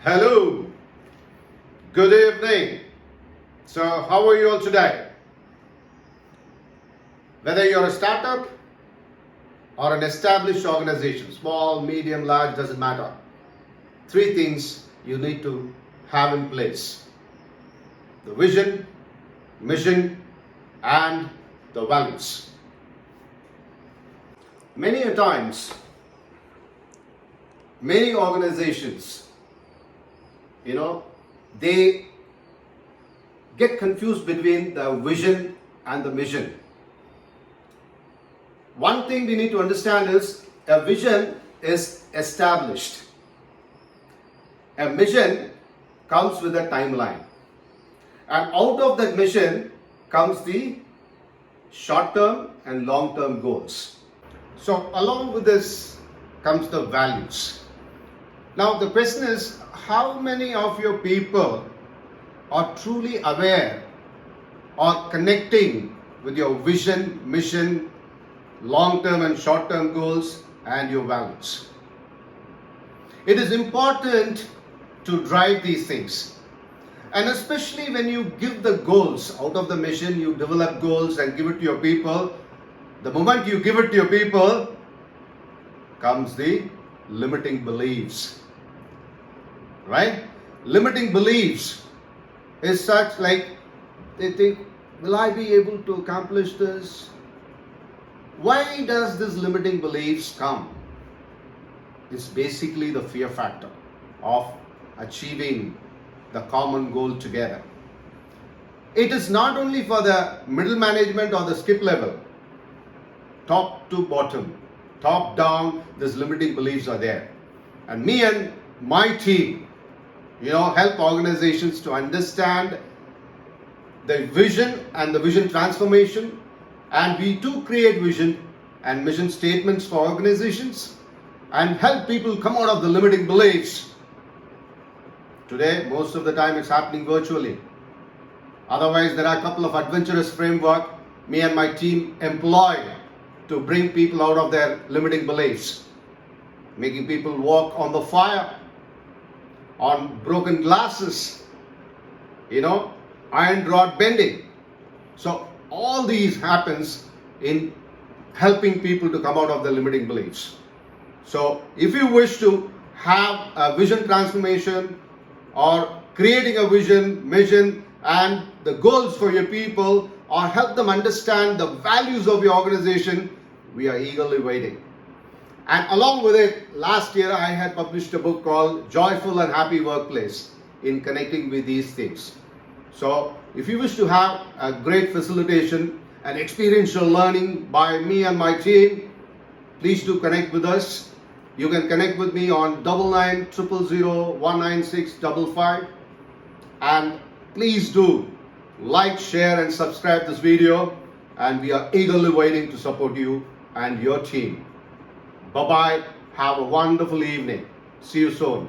Hello, good evening. So, how are you all today? Whether you're a startup or an established organization, small, medium, large, doesn't matter. Three things you need to have in place: the vision, mission, and the values. Many a times, many organizations, they get confused between the vision and the mission. One thing we need to understand is a vision is established. A mission comes with a timeline. And out of that mission comes the short-term and long-term goals. So along with this comes the values. Now the question is, how many of your people are truly aware or connecting with your vision, mission, long-term and short-term goals and your values? It is important to drive these things. And especially when you give the goals out of the mission, you develop goals and give it to your people. The moment you give it to your people comes the limiting beliefs. Right? Limiting beliefs is such like they think, will I be able to accomplish this? Why does this limiting beliefs come? It's basically the fear factor of achieving the common goal together. It is not only for the middle management or the skip level, top to bottom, top down, these limiting beliefs are there. And me and my team, help organizations to understand the vision and the vision transformation. And we too create vision and mission statements for organizations and help people come out of the limiting beliefs. Today, most of the time it's happening virtually. Otherwise, there are a couple of adventurous framework me and my team employ to bring people out of their limiting beliefs. Making people walk on the fire, on broken glasses, iron rod bending. So all these happens in helping people to come out of the limiting beliefs. So if you wish to have a vision transformation or creating a vision, mission and the goals for your people, or help them understand the values of your organization, we are eagerly waiting. And along with it, last year I had published a book called Joyful and Happy Workplace in connecting with these things. So if you wish to have a great facilitation and experiential learning by me and my team, please do connect with us. You can connect with me on 9900019655. And please do like, share and subscribe this video. And we are eagerly waiting to support you and your team. Bye-bye. Have a wonderful evening. See you soon.